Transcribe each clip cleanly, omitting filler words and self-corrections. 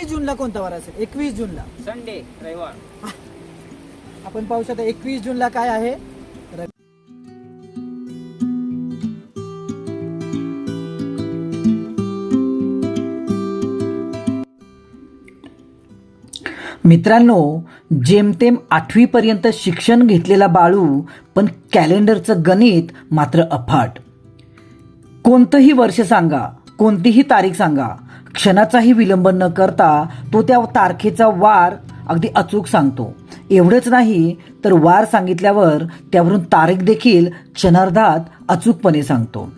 जूनला कोणता वार असेल? 21 जूनला संडे, रविवार. आपण पाहू शकता 21 जूनला काय आहे. मित्रांनो, जेमतेम 8वी पर्यंत शिक्षण घेतलेला बाळू, पण कॅलेंडरचं गणित मात्र अफाट. कोणतंही वर्ष सांगा, कोणतीही तारीख सांगा, क्षणाचाही विलंब न करता तो त्या तारखेचा वार अगदी अचूक सांगतो. एवढंच नाही तर वार सांगितल्यावर त्यावरून तारीख देखील क्षणार्धात अचूकपणे सांगतो.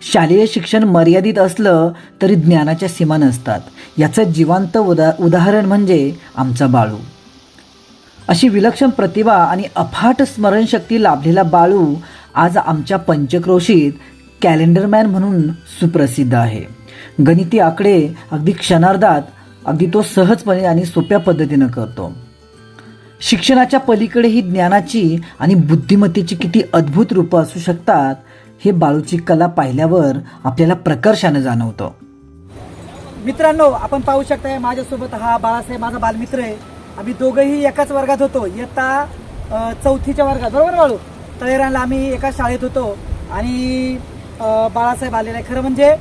शालेय शिक्षण मर्यादित असलं तरी ज्ञानाच्या सीमा नसतात. याचं जिवंत उदाहरण म्हणजे आमचा बाळू. अशी विलक्षण प्रतिभा आणि अफाट स्मरणशक्ती लाभलेला बाळू आज आमच्या पंचक्रोशीत कॅलेंडरमॅन म्हणून सुप्रसिद्ध आहे. गणिती आकडे अगदी क्षणार्धात अगदी तो सहजपणे आणि सोप्या पद्धतीनं करतो. शिक्षणाच्या पलीकडेही ज्ञानाची आणि बुद्धिमत्तेची किती अद्भुत रूपं असू शकतात हे बाळूची कला पाहिल्यावर आपल्याला प्रकर्षानं जाणवतं. मित्रांनो, आपण पाहू शकता माझ्यासोबत हा बाळासाहेब माझा बालमित्र आहे. आम्ही दोघंही एकाच वर्गात होतो, इयत्ता 4थीच्या वर्गात. बरोबर बाळू? तळेरानला आम्ही एकाच शाळेत होतो आणि बाळासाहेब आलेला आहे. खरं म्हणजे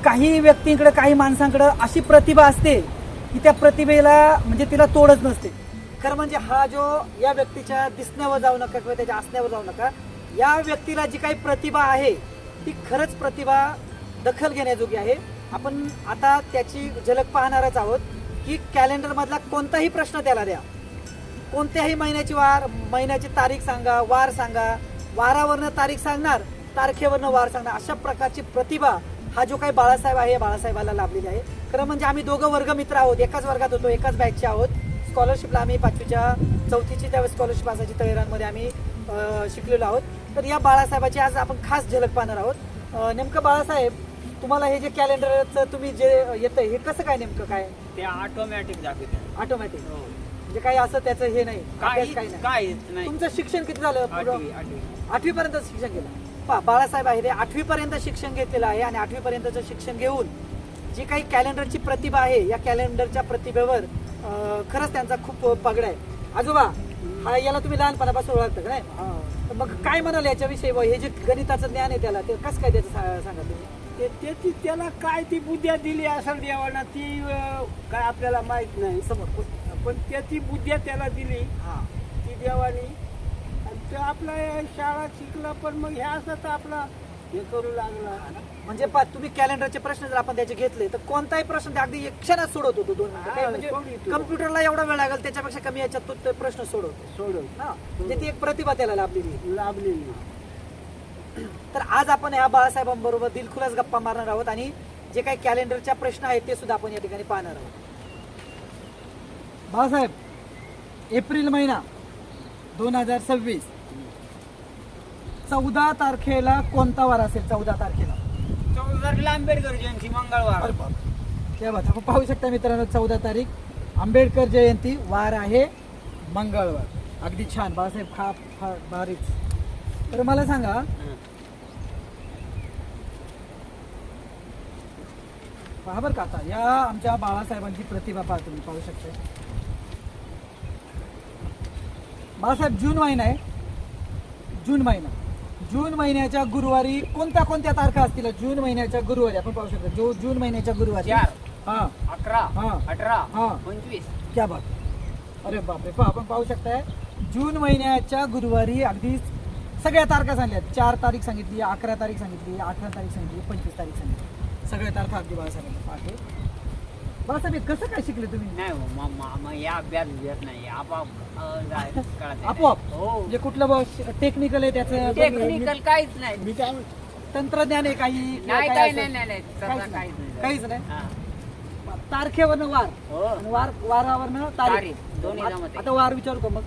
काही व्यक्तींकडे, काही माणसांकडे अशी प्रतिभा असते की त्या प्रतिभेला म्हणजे तिला तोडच नसते. खरं म्हणजे हा जो या व्यक्तीच्या दिसण्यावर जाऊ नका किंवा त्याच्या असण्यावर जाऊ नका, या व्यक्तीला जी काही प्रतिभा आहे ती खरंच प्रतिभा दखल घेण्याजोगी आहे. आपण आता त्याची झलक पाहणारच आहोत की कॅलेंडर मधला कोणताही प्रश्न त्याला द्या, कोणत्याही महिन्याची तारीख सांगा, वार सांगा, वारावरनं तारीख सांगणार, तारखेवरनं वार सांगणार. अशा प्रकारची प्रतिभा हा जो काही बाळासाहेब आहे बाळासाहेबाला लाभलेली आहे. खरं म्हणजे आम्ही दोघं वर्गमित्र आहोत, एकाच वर्गात होतो, एकाच बॅचचे आहोत. स्कॉलरशिपला आम्ही 5वीच्या 4थीची त्यावेळेस स्कॉलरशिप असायची, तळेरानमध्ये आम्ही शिकलेलो आहोत. तर या बाळासाहेबाची आज आपण खास झलक पाहणार आहोत. नेमकं बाळासाहेब, तुम्हाला हे जे कॅलेंडरचं तुम्ही जे येतं हे कसं काय, नेमकं काय? ते ऑटोमॅटिक दाखवते. ऑटोमॅटिक, म्हणजे काही असं त्याचं हे नाही, काही नाही. तुमचं शिक्षण किती झालं? 8वी पर्यंत शिक्षण केलं. बाळासाहेब आहे ते 8वी पर्यंत शिक्षण घेतलेलं आहे आणि 8वी पर्यंतचं शिक्षण घेऊन जी काही कॅलेंडरची प्रतिभा आहे, या कॅलेंडरच्या प्रतिभेवर खरंच त्यांचा खूप पगडा आहे. आजोबा, हा याला तुम्ही लहानपणापासून ओळखता का नाही? मग काय म्हणाल याच्याविषयी? हे जे गणिताचं ज्ञान आहे त्याला, ते कसं काय त्याचं सांगा तुम्ही. त्याची त्याला काय ती बुद्ध्या दिली असेल देवाना, ती काय आपल्याला माहित नाही समोर, पण त्याची बुद्ध्या त्याला दिली ती देवानी. आणि तो आपला शाळा शिकला, पण मग हे असं तर आपला हे करू लागला. म्हणजे तुम्ही कॅलेंडरचे प्रश्न जर आपण त्याचे घेतले तर कोणताही प्रश्न ते अगदी 1 क्षणात सोडवत होतो. 2 मिनिटं, म्हणजे कम्प्युटरला एवढा वेळ लागेल त्याच्यापेक्षा कमी याच्यात तो ते प्रश्न सोडवतो. म्हणजे ती एक प्रतिभा त्याला लाभलेली. तर आज आपण ह्या बाळासाहेबांबरोबर दिलखुलास गप्पा मारणार आहोत आणि जे काही कॅलेंडरच्या प्रश्न आहेत ते सुद्धा आपण या ठिकाणी पाहणार आहोत. बाळासाहेब, एप्रिल महिना 2026, 14 तारखेला कोणता वार असेल? 14 तारखेला 14 आंबेडकर जयंती, मंगळवार. त्या बात आपण पाहू शकता मित्रांनो, 14 तारीख आंबेडकर जयंती, वार आहे मंगळवार. अगदी छान बाळासाहेब, फार भारीच. तर मला सांगा, पहा बरं का, आता या आमच्या बाळासाहेबांची प्रतिभा पहा, तुम्ही पाहू शकता. बाळासाहेब, जून महिना आहे, जून महिन्याच्या गुरुवारी कोणत्या कोणत्या तारखा असतील? जून महिन्याच्या गुरुवारी आपण पाहू शकतो. जून महिन्याच्या गुरुवारी 4, 11, 18, 25. क्या बात. अरे बापरे, पहा आपण पाहू शकताय जून महिन्याच्या गुरुवारी अगदी सगळ्या तारखा सांगितल्या. 4 तारीख सांगितली, 11 तारीख सांगितली, 18 तारीख सांगितली, 25 तारीख सांगितली. सगळ्या तारखा अगदी बाळासाहेबांना पाहते. बाळासाहेब, कसं काय शिकले तुम्ही? नाही, या अभ्यास घेत नाही, आपोआप. म्हणजे कुठलं टेक्निकल आहे त्याचं? टेक्निकल काहीच नाही. मी काय तंत्रज्ञान आहे काही? काहीच नाही. तारखेवरनं वार, वारावरनं तारीख, दोन्ही जमत. आता वार विचारू का मग?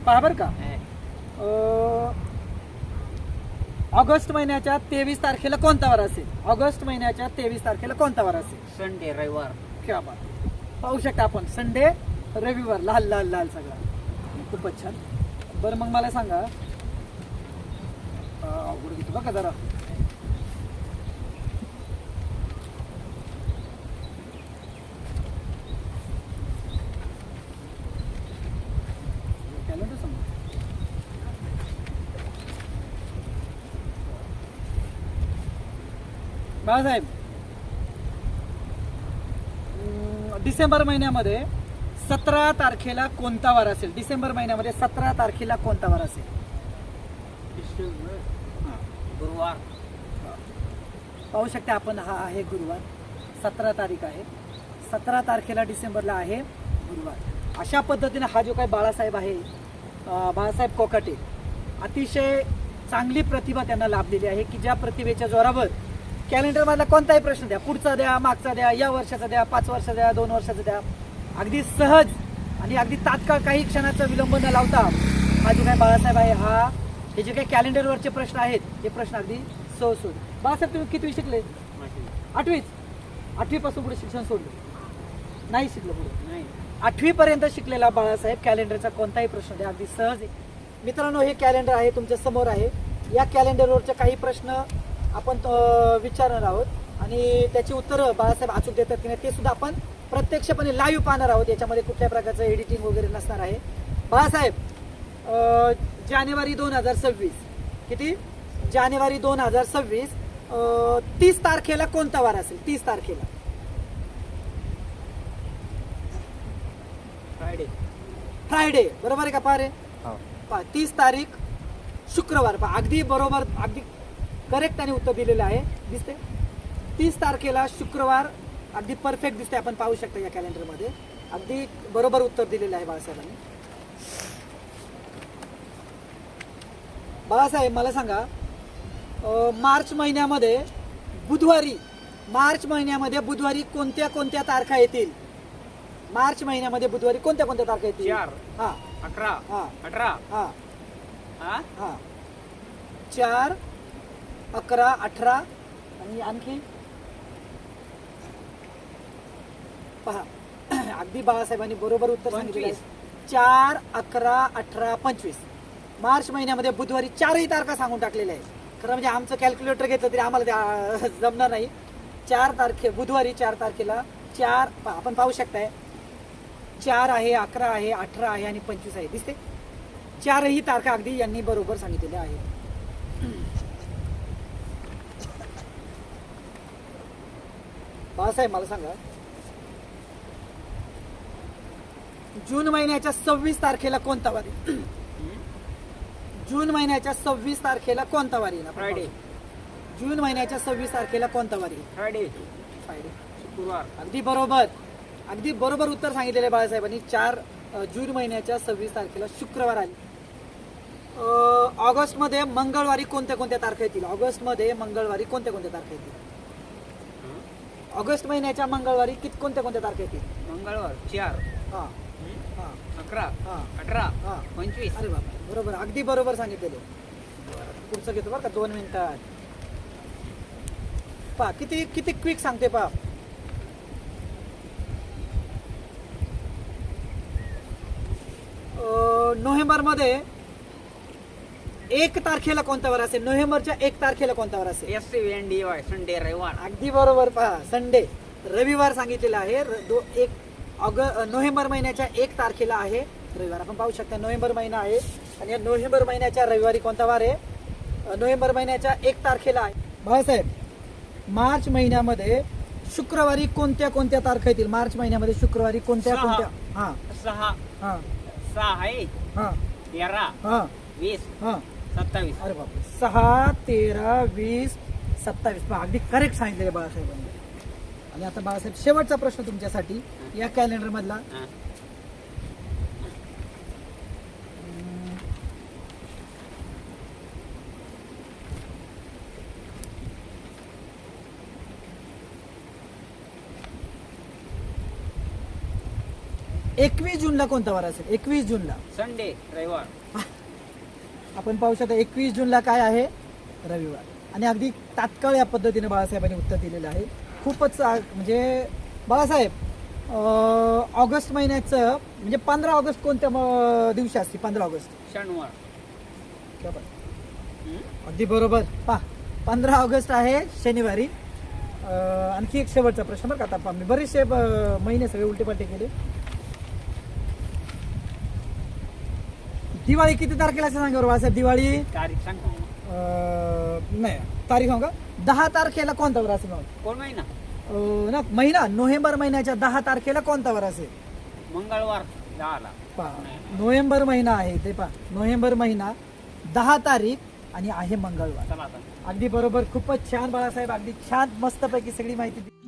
पहा बरं का, ऑगस्ट महिन्याच्या 23 तारखेला कोणता वार असेल? ऑगस्ट महिन्याच्या 23 तारखेला कोणता वार असेल? संडे, रविवार. क्या बात. पाहू शकता आपण, संडे, रविवार, लाल लाल लाल सगळा. खूपच छान. बरं मग मला सांगा, अवघड घेतो बघा जरा. बाळासाहेब, डिसेंबर महिन्यामध्ये 17 तारखेला कोणता वार असेल? डिसेंबर महिन्यामध्ये 17 तारखेला कोणता वार असेल? गुरुवार. पाहू शकता आपण, हा आहे गुरुवार. 17 तारीख आहे, 17 तारखेला डिसेंबरला आहे गुरुवार. अशा पद्धतीने हा जो काही बाळासाहेब आहे, बाळासाहेब कोकाटे, अतिशय चांगली प्रतिभा त्यांना लाभलेली आहे की ज्या प्रतिभेच्या जोरावर कॅलेंडरमधला कोणताही प्रश्न द्या, पुढचा द्या, मागचा द्या, या वर्षाचा द्या, 5 वर्षाचा द्या, 2 वर्षाचा द्या, अगदी सहज आणि अगदी तात्काळ काही क्षणाचा विलंब न लावता हा जो काही बाळासाहेब आहे, हा हे जे काही कॅलेंडरवरचे प्रश्न आहेत हे प्रश्न अगदी सहज सोड. बाळासाहेब, तुम्ही किती शिकले? 8वीच. 8वी पासून पुढे शिक्षण सोडलं नाही? शिकलं पुढे नाही. 8वी पर्यंत शिकलेला बाळासाहेब कॅलेंडरचा कोणताही प्रश्न द्या अगदी सहज आहे. मित्रांनो, हे कॅलेंडर आहे तुमच्या समोर आहे. या कॅलेंडरवरचे काही प्रश्न आपण विचारणार आहोत आणि त्याची उत्तरं बाळासाहेब अचूक देतात की नाही ते सुद्धा आपण प्रत्यक्षपणे लाईव्ह पाहणार आहोत. याच्यामध्ये कुठल्या प्रकारचं एडिटिंग वगैरे नसणार आहे. बाळासाहेब, जानेवारी 2026, किती? जानेवारी 2026, 30 तारखेला कोणता वार असेल? 30 तारखेला फ्रायडे, बरोबर आहे का? पहा रे, 30 तारीख शुक्रवार. पहा, अगदी बरोबर, अगदी करेक्ट आणि उत्तर दिलेलं आहे. दिसते 30 तारखेला शुक्रवार, अगदी परफेक्ट दिसते. आपण पाहू शकता या कॅलेंडरमध्ये अगदी बरोबर उत्तर दिलेलं आहे बाळासाहेबांनी. बाळासाहेब, मला सांगा, मार्च महिन्यामध्ये बुधवारी कोणत्या कोणत्या तारखा येतील? मार्च महिन्यामध्ये बुधवारी कोणत्या कोणत्या तारखा येतील? 4, हा 11, हा 18. हा हा? हा 4, 11, 18 आणि आणखी पहा. अगदी बाळासाहेबांनी बरोबर उत्तर सांगितलं आहे. 4, 11, 18, 25. मार्च महिन्यामध्ये बुधवारी 4ही तारखा सांगून टाकलेल्या आहे. खरं म्हणजे आमचं कॅल्क्युलेटर घेतलं तरी आम्हाला ते जमणार नाही. 4 बुधवारी 4 तारखेला 4 आपण पाहू शकताय. 4 आहे, 11 आहे, 18 आहे आणि 25 आहे. दिसते 4ही तारखा अगदी यांनी बरोबर सांगितलेल्या आहे. बाळासाहेब, मला सांगा, जून महिन्याच्या 26 तारखेला कोणता वारी? जून महिन्याच्या 26 तारखेला कोणता वारी? फ्रायडे. जून महिन्याच्या 26 तारखेला कोणता वारी? फ्रायडे. फ्रायडे. शुक्रवार. अगदी बरोबर उत्तर सांगितलेले बाळासाहेबांनी. 4 जून महिन्याच्या 26 तारखेला शुक्रवार आली. ऑगस्टमध्ये मंगळवारी कोणत्या कोणत्या तारखा येतील? ऑगस्टमध्ये मंगळवारी कोणत्या कोणत्या तारखा येतील? ऑगस्ट महिन्याच्या मंगळवारी कोणत्या कोणत्या तारखा येतील? मंगळवार 4, हा हा 11, हा 18, हा 25. अरे बाबा, बरोबर, अगदी बरोबर सांगितलेले. पुढचं घेतो बरं का, 2 मिनिटात. पहा किती किती क्विक सांगते. पहा, नोव्हेंबरमध्ये 1 तारखेला कोणता वार असेल? नोव्हेंबरच्या 1 तारखेला कोणता वार असेल? SNDY, संडे, रविवार. अगदी बरोबर. पहा, संडे, रविवार सांगितलेला आहे. नोव्हेंबर महिन्याच्या 1 तारखेला आहे रविवार. आपण पाहू शकता नोव्हेंबर महिना आहे आणि या नोव्हेंबर महिन्याच्या रविवारी कोणता वार आहे? नोव्हेंबर महिन्याच्या 1 तारखेला आहे. भाऊसाहेब, मार्च महिन्यामध्ये शुक्रवारी कोणत्या कोणत्या तारखा येतील? मार्च महिन्यामध्ये शुक्रवारी कोणत्या 6. कोणत्या? हा 6, हा 6 आहे, हा 13, हा 20, हा 27. अरे बापरे, 6, 13, 20, 27. पहा, अगदी करेक्ट सांगितलेले बाळासाहेबांनी. आणि आता बाळासाहेब, शेवटचा प्रश्न तुमच्यासाठी या कॅलेंडर मधला. हा. एकवीस जूनला कोणता वार असेल? 21 जूनला संडे, रविवार. आपण पाहू शकता 21 जूनला काय आहे? रविवार. आणि अगदी तात्काळ या पद्धतीने बाळासाहेबांनी उत्तर दिलेलं आहे. खूपच म्हणजे बाळासाहेब, ऑगस्ट महिन्याचं म्हणजे 15 ऑगस्ट कोणत्या दिवशी असते? 15 ऑगस्ट शनिवार. अगदी बरोबर. पहा, 15 ऑगस्ट आहे शनिवारी. आणखी एक शेवटचा प्रश्न बरं का. आता मी बरेचसे महिने सगळे उलटे पालटे केले. दिवाळी किती तारखेला सांगा बरोबर बाळासाहेब? दिवाळी तारीख सांग. नाही तारीख सांगा 10 तारखेला कोणता वार असेल मावशी? कोण महिना ना महिना नोव्हेंबर महिन्याच्या 10 तारखेला कोणता वार असेल? मंगळवार 10ला. नोव्हेंबर महिना आहे ते नोव्हेंबर महिना 10 तारीख आणि आहे मंगळवार. चला आता. अगदी बरोबर, खूपच छान बाळासाहेब, अगदी छान मस्तपैकी सगळी माहिती दिली.